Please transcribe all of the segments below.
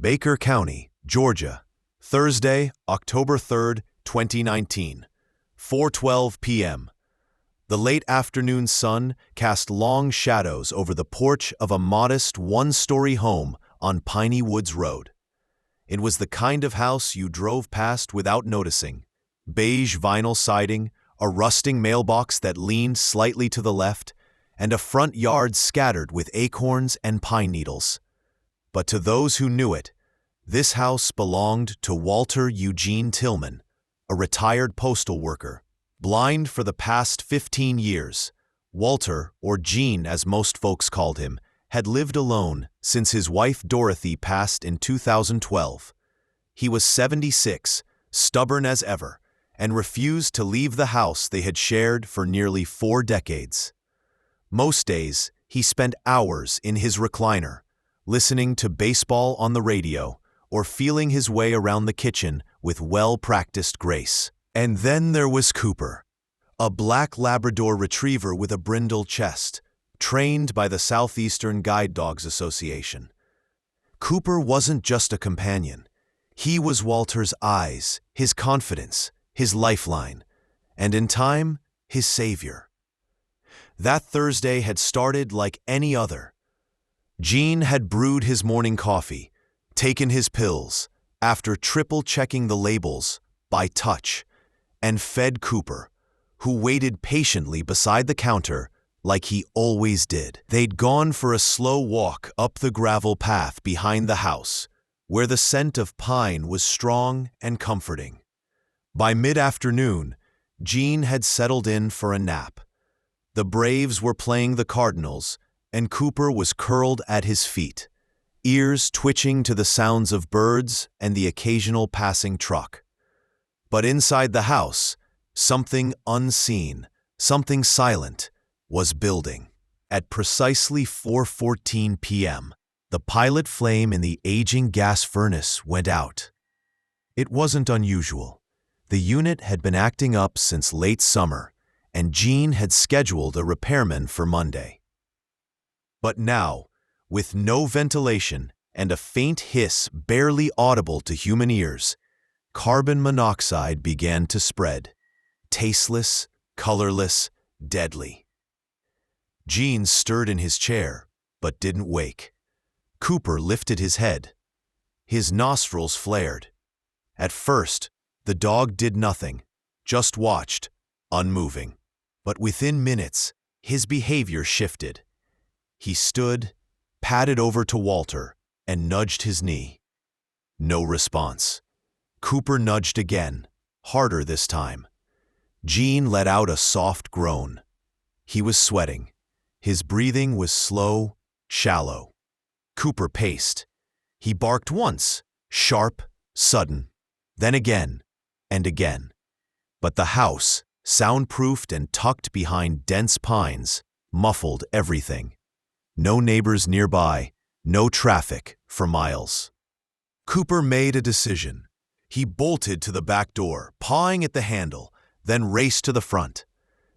Baker County, Georgia, Thursday, October 3rd, 2019, 4:12 p.m. The late afternoon sun cast long shadows over the porch of a modest one-story home on Piney Woods Road. It was the kind of house you drove past without noticing. Beige vinyl siding, a rusting mailbox that leaned slightly to the left, and a front yard scattered with acorns and pine needles. But to those who knew it, this house belonged to Walter Eugene Tillman, a retired postal worker. Blind for the past 15 years, Walter, or Gene as most folks called him, had lived alone since his wife Dorothy passed in 2012. He was 76, stubborn as ever, and refused to leave the house they had shared for nearly 4 decades. Most days, he spent hours in his recliner, listening to baseball on the radio or feeling his way around the kitchen with well-practiced grace. And then there was Cooper, a black Labrador retriever with a brindle chest, trained by the Southeastern Guide Dogs Association. Cooper wasn't just a companion. He was Walter's eyes, his confidence, his lifeline, and in time, his savior. That Thursday had started like any other. Gene had brewed his morning coffee, taken his pills, after triple-checking the labels, by touch, and fed Cooper, who waited patiently beside the counter like he always did. They'd gone for a slow walk up the gravel path behind the house, where the scent of pine was strong and comforting. By mid-afternoon, Gene had settled in for a nap. The Braves were playing the Cardinals, and Cooper was curled at his feet, ears twitching to the sounds of birds and the occasional passing truck. But inside the house, something unseen, something silent, was building. At precisely 4:14 p.m., the pilot flame in the aging gas furnace went out. It wasn't unusual. The unit had been acting up since late summer, and Gene had scheduled a repairman for Monday. But now, with no ventilation and a faint hiss barely audible to human ears, carbon monoxide began to spread, tasteless, colorless, deadly. Gene stirred in his chair, but didn't wake. Cooper lifted his head. His nostrils flared. At first, the dog did nothing, just watched, unmoving. But within minutes, his behavior shifted. He stood, padded over to Walter, and nudged his knee. No response. Cooper nudged again, harder this time. Gene let out a soft groan. He was sweating. His breathing was slow, shallow. Cooper paced. He barked once, sharp, sudden, then again, and again. But the house, soundproofed and tucked behind dense pines, muffled everything. No neighbors nearby, no traffic for miles. Cooper made a decision. He bolted to the back door, pawing at the handle, then raced to the front.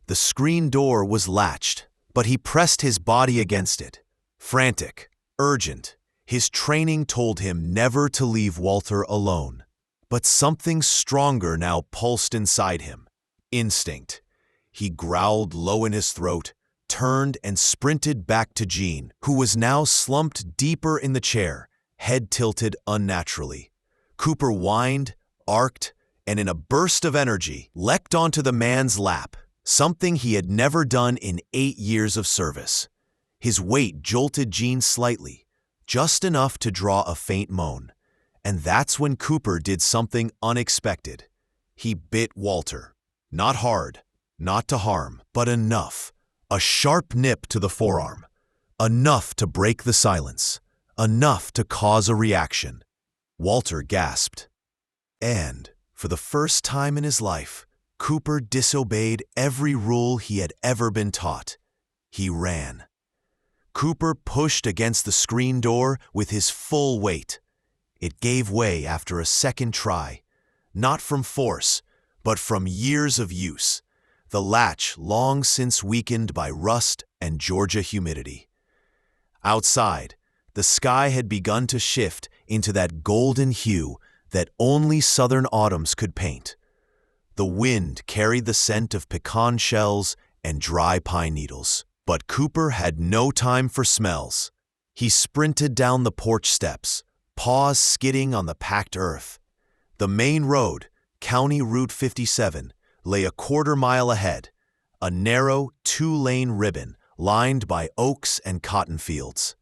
The screen door was latched, but he pressed his body against it. Frantic, urgent, his training told him never to leave Walter alone. But something stronger now pulsed inside him. Instinct. He growled low in his throat, turned and sprinted back to Gene, who was now slumped deeper in the chair, head tilted unnaturally. Cooper whined, arced, and in a burst of energy, leapt onto the man's lap, something he had never done in 8 years of service. His weight jolted Gene slightly, just enough to draw a faint moan. And that's when Cooper did something unexpected. He bit Walter. Not hard, not to harm, but enough. A sharp nip to the forearm. Enough to break the silence. Enough to cause a reaction. Walter gasped. And, for the first time in his life, Cooper disobeyed every rule he had ever been taught. He ran. Cooper pushed against the screen door with his full weight. It gave way after a second try, not from force, but from years of use, the latch long since weakened by rust and Georgia humidity. Outside, the sky had begun to shift into that golden hue that only southern autumns could paint. The wind carried the scent of pecan shells and dry pine needles. But Cooper had no time for smells. He sprinted down the porch steps, paws skidding on the packed earth. The main road, County Route 57, lay a quarter-mile ahead, a narrow, two-lane ribbon lined by oaks and cotton fields.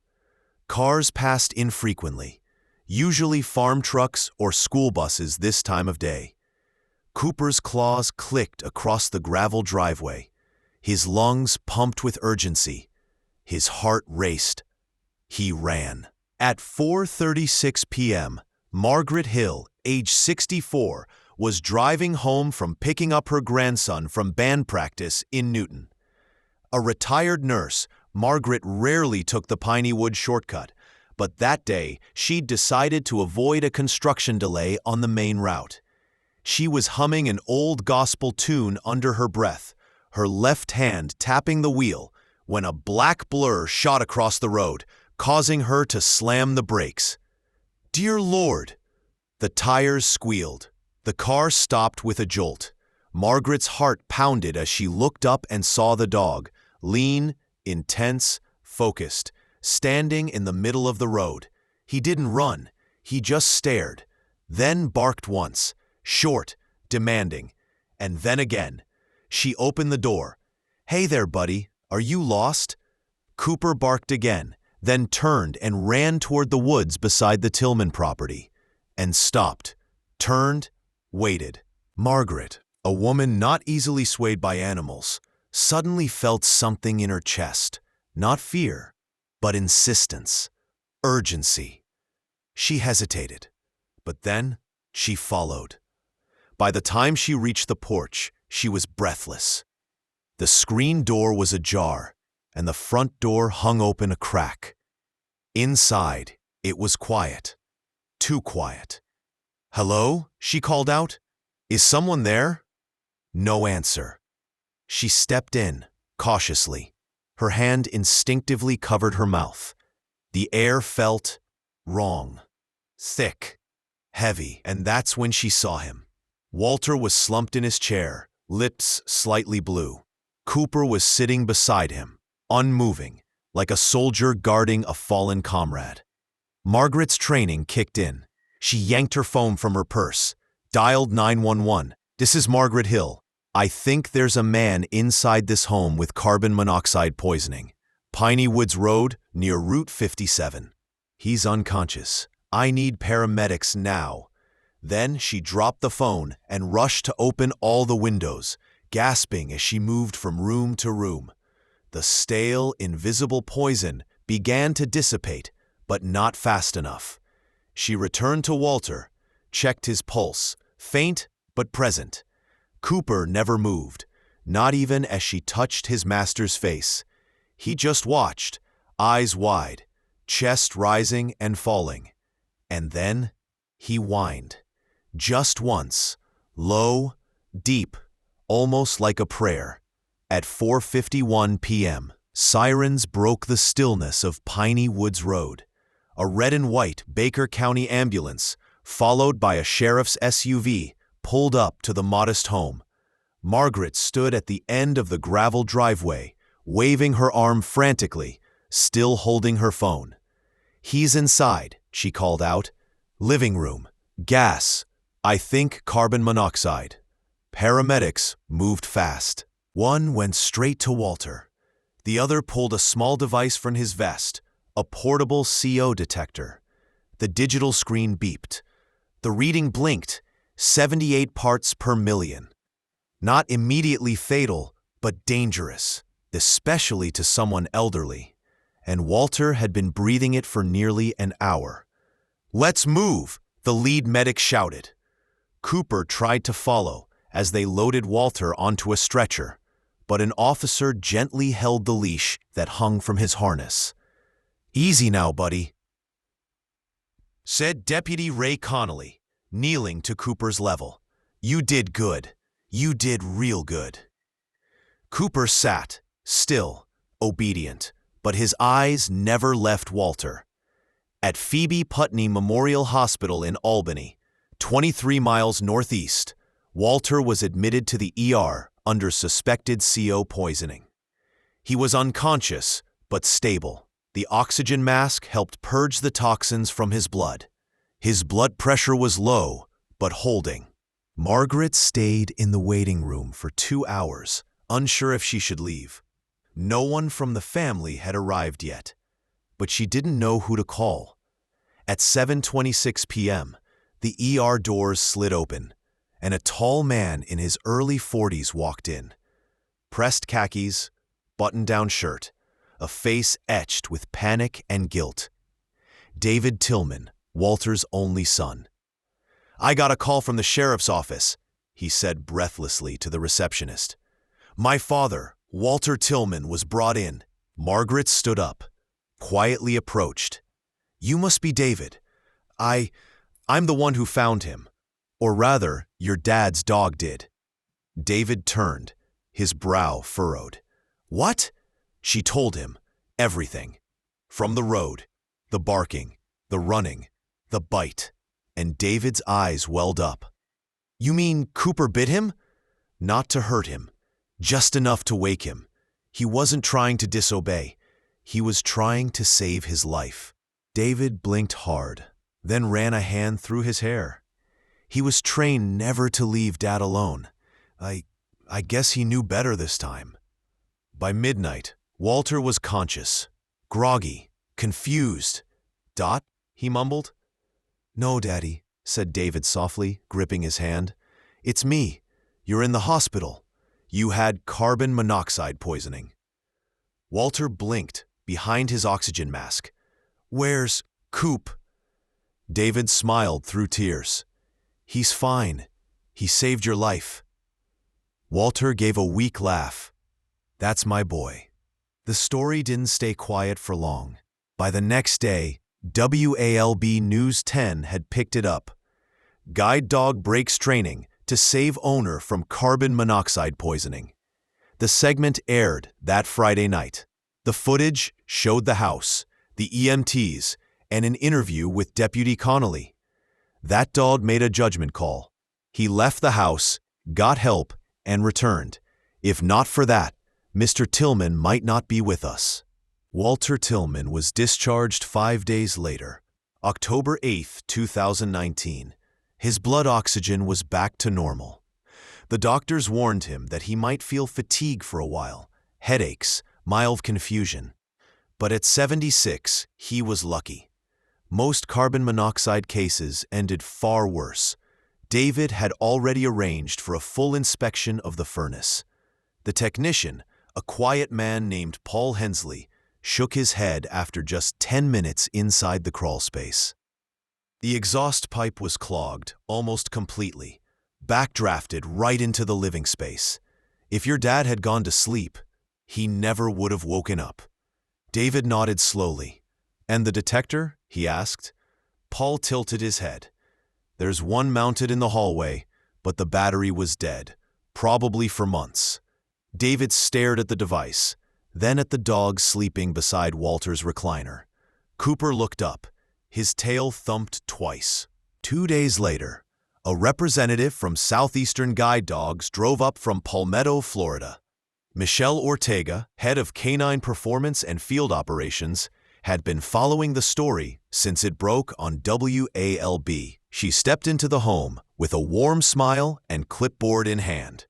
Cars passed infrequently, usually farm trucks or school buses this time of day. Cooper's claws clicked across the gravel driveway. His lungs pumped with urgency. His heart raced. He ran. At 4:36 p.m., Margaret Hill, age 64, was driving home from picking up her grandson from band practice in Newton. A retired nurse, Margaret rarely took the Piney Woods shortcut, but that day she'd decided to avoid a construction delay on the main route. She was humming an old gospel tune under her breath, her left hand tapping the wheel, when a black blur shot across the road, causing her to slam the brakes. Dear Lord! The tires squealed. The car stopped with a jolt. Margaret's heart pounded as she looked up and saw the dog, lean, intense, focused, standing in the middle of the road. He didn't run. He just stared, then barked once, short, demanding, and then again. She opened the door. Hey there, buddy. Are you lost? Cooper barked again, then turned and ran toward the woods beside the Tillman property. And stopped, turned, waited. Margaret, a woman not easily swayed by animals, suddenly felt something in her chest. Not fear, but insistence, urgency. She hesitated, but then she followed. By the time she reached the porch, she was breathless. The screen door was ajar, and the front door hung open a crack. Inside, it was quiet. Too quiet. "Hello?" she called out. "Is someone there?" No answer. She stepped in, cautiously. Her hand instinctively covered her mouth. The air felt wrong, thick, heavy, and that's when she saw him. Walter was slumped in his chair, lips slightly blue. Cooper was sitting beside him, unmoving, like a soldier guarding a fallen comrade. Margaret's training kicked in. She yanked her phone from her purse, dialed 911. "This is Margaret Hill. I think there's a man inside this home with carbon monoxide poisoning. Piney Woods Road, near Route 57. He's unconscious. I need paramedics now." Then she dropped the phone and rushed to open all the windows, gasping as she moved from room to room. The stale, invisible poison began to dissipate, but not fast enough. She returned to Walter, checked his pulse, faint but present. Cooper never moved, not even as she touched his master's face. He just watched, eyes wide, chest rising and falling. And then he whined. Just once, low, deep, almost like a prayer. At 4:51 p.m., sirens broke the stillness of Piney Woods Road. A red and white Baker County ambulance, followed by a sheriff's SUV, pulled up to the modest home. Margaret stood at the end of the gravel driveway, waving her arm frantically, still holding her phone. "He's inside," she called out. "Living room. Gas. I think carbon monoxide." Paramedics moved fast. One went straight to Walter. The other pulled a small device from his vest, a portable CO detector. The digital screen beeped. The reading blinked, 78 parts per million. Not immediately fatal, but dangerous, especially to someone elderly. And Walter had been breathing it for nearly an hour. "Let's move," the lead medic shouted. Cooper tried to follow as they loaded Walter onto a stretcher, but an officer gently held the leash that hung from his harness. "Easy now, buddy," said Deputy Ray Connolly, kneeling to Cooper's level. "You did good. You did real good." Cooper sat, still, obedient, but his eyes never left Walter. At Phoebe Putney Memorial Hospital in Albany, 23 miles northeast, Walter was admitted to the ER under suspected CO poisoning. He was unconscious, but stable. The oxygen mask helped purge the toxins from his blood. His blood pressure was low, but holding. Margaret stayed in the waiting room for 2 hours, unsure if she should leave. No one from the family had arrived yet, but she didn't know who to call. At 7:26 p.m., the ER doors slid open, and a tall man in his early 40s walked in. Pressed khakis, button-down shirt, a face etched with panic and guilt. David Tillman, Walter's only son. "I got a call from the sheriff's office," he said breathlessly to the receptionist. "My father, Walter Tillman, was brought in." Margaret stood up, quietly approached. "You must be David. I'm the one who found him. Or rather, your dad's dog did." David turned, his brow furrowed. "What?" She told him everything. From the road, the barking, the running, the bite, and David's eyes welled up. "You mean Cooper bit him?" "Not to hurt him, just enough to wake him. He wasn't trying to disobey. He was trying to save his life." David blinked hard, then ran a hand through his hair. He was trained never to leave Dad alone. I guess he knew better this time. By midnight, Walter was conscious, groggy, confused. "Dot?" he mumbled. "No, Daddy," said David softly, gripping his hand. "It's me. You're in the hospital. You had carbon monoxide poisoning." Walter blinked behind his oxygen mask. "Where's Coop?" David smiled through tears. "He's fine. He saved your life." Walter gave a weak laugh. "That's my boy." The story didn't stay quiet for long. By the next day, WALB News 10 had picked it up. "Guide dog breaks training to save owner from carbon monoxide poisoning." The segment aired that Friday night. The footage showed the house, the EMTs, and an interview with Deputy Connolly. That dog made a judgment call. He left the house, got help, and returned. If not for that, Mr. Tillman might not be with us. Walter Tillman was discharged 5 days later, October 8, 2019. His blood oxygen was back to normal. The doctors warned him that he might feel fatigue for a while, headaches, mild confusion. But at 76, he was lucky. Most carbon monoxide cases ended far worse. David had already arranged for a full inspection of the furnace. The technician, a quiet man named Paul Hensley, shook his head after just 10 minutes inside the crawl space. The exhaust pipe was clogged almost completely, backdrafted right into the living space. If your dad had gone to sleep, he never would have woken up. David nodded slowly. "And the detector?" he asked. Paul tilted his head. "There's one mounted in the hallway, but the battery was dead, probably for months." David stared at the device, then at the dog sleeping beside Walter's recliner. Cooper looked up. His tail thumped twice. 2 days later, a representative from Southeastern Guide Dogs drove up from Palmetto, Florida. Michelle Ortega, head of Canine Performance and Field Operations, had been following the story since it broke on WALB. She stepped into the home with a warm smile and clipboard in hand.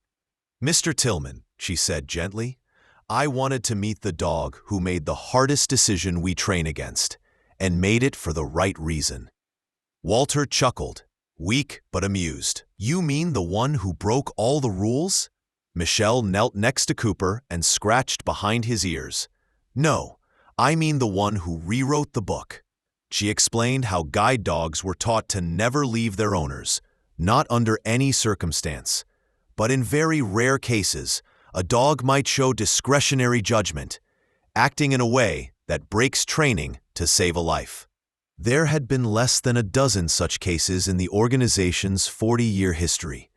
"Mr. Tillman," she said gently, "I wanted to meet the dog who made the hardest decision we train against, and made it for the right reason." Walter chuckled, weak but amused. "You mean the one who broke all the rules?" Michelle knelt next to Cooper and scratched behind his ears. "No, I mean the one who rewrote the book." She explained how guide dogs were taught to never leave their owners, not under any circumstance. But in very rare cases, a dog might show discretionary judgment, acting in a way that breaks training to save a life. There had been less than a dozen such cases in the organization's 40-year history.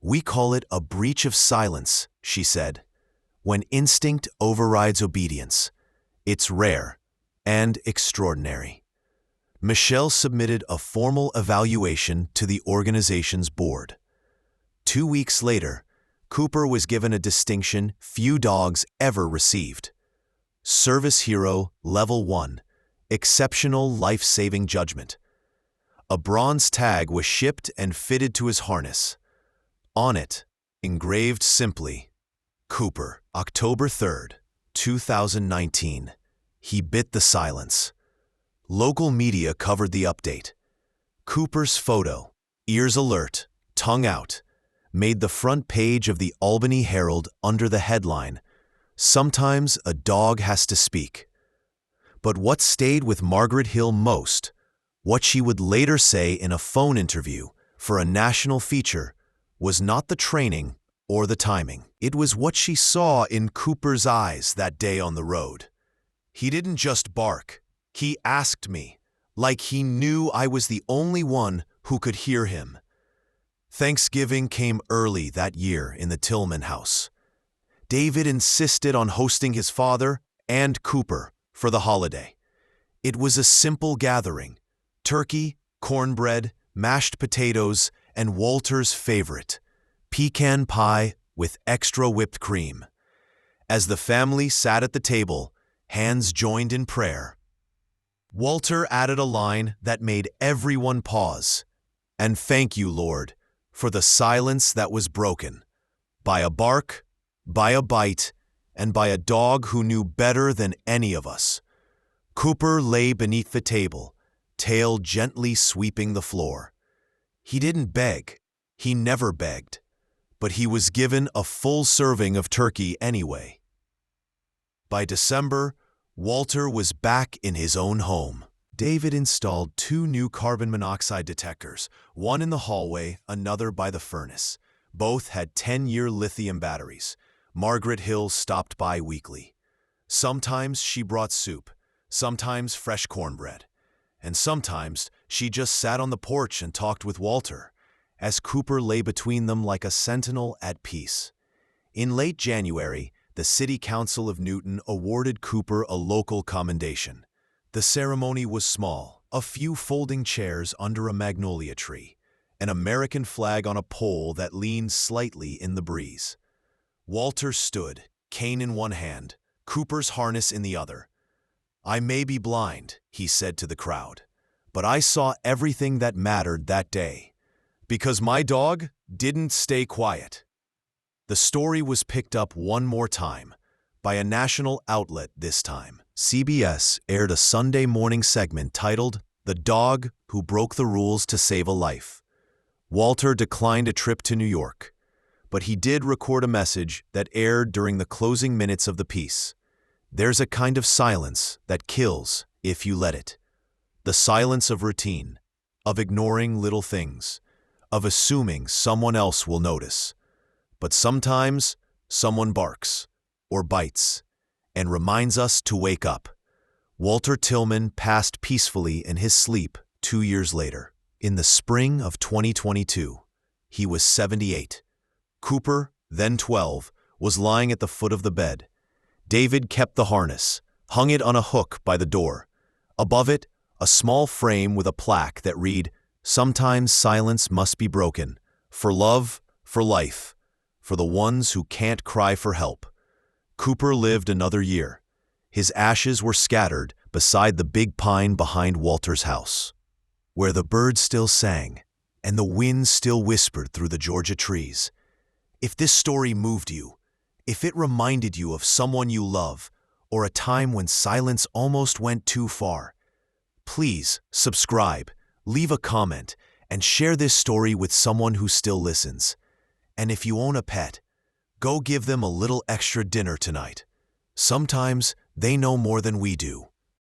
"We call it a breach of silence," she said, "when instinct overrides obedience. It's rare and extraordinary." Michelle submitted a formal evaluation to the organization's board. 2 weeks later, Cooper was given a distinction few dogs ever received. Service Hero Level 1, Exceptional Life-Saving Judgment. A bronze tag was shipped and fitted to his harness. On it, engraved simply, Cooper, October 3rd, 2019. He bit the silence. Local media covered the update. Cooper's photo, ears alert, tongue out, made the front page of the Albany Herald under the headline, "Sometimes a dog has to speak." But what stayed with Margaret Hill most, what she would later say in a phone interview for a national feature, was not the training or the timing. It was what she saw in Cooper's eyes that day on the road. He didn't just bark. He asked me, like he knew I was the only one who could hear him. Thanksgiving came early that year in the Tillman house. David insisted on hosting his father and Cooper for the holiday. It was a simple gathering: turkey, cornbread, mashed potatoes, and Walter's favorite, pecan pie with extra whipped cream. As the family sat at the table, hands joined in prayer. Walter added a line that made everyone pause. "And thank you, Lord, for the silence that was broken, by a bark, by a bite, and by a dog who knew better than any of us." Cooper lay beneath the table, tail gently sweeping the floor. He didn't beg. He never begged. But he was given a full serving of turkey anyway. By December, Walter was back in his own home. David installed 2 new carbon monoxide detectors, one in the hallway, another by the furnace. Both had 10-year lithium batteries. Margaret Hill stopped by weekly. Sometimes she brought soup, sometimes fresh cornbread, and sometimes she just sat on the porch and talked with Walter, as Cooper lay between them like a sentinel at peace. In late January, the City Council of Newton awarded Cooper a local commendation. The ceremony was small, a few folding chairs under a magnolia tree, an American flag on a pole that leaned slightly in the breeze. Walter stood, cane in one hand, Cooper's harness in the other. "I may be blind," he said to the crowd, "but I saw everything that mattered that day, because my dog didn't stay quiet." The story was picked up one more time, by a national outlet this time. CBS aired a Sunday morning segment titled "The Dog Who Broke the Rules to Save a Life." Walter declined a trip to New York, but he did record a message that aired during the closing minutes of the piece. There's a kind of silence that kills if you let it. The silence of routine, of ignoring little things, of assuming someone else will notice. But sometimes someone barks or bites and reminds us to wake up. Walter Tillman passed peacefully in his sleep 2 years later. In the spring of 2022, he was 78. Cooper, then 12, was lying at the foot of the bed. David kept the harness, hung it on a hook by the door. Above it, a small frame with a plaque that read, "Sometimes silence must be broken, for love, for life, for the ones who can't cry for help." Cooper lived another year. His ashes were scattered beside the big pine behind Walter's house, where the birds still sang and the wind still whispered through the Georgia trees. If this story moved you, if it reminded you of someone you love, or a time when silence almost went too far, please subscribe, leave a comment, and share this story with someone who still listens. And if you own a pet, go give them a little extra dinner tonight. Sometimes they know more than we do.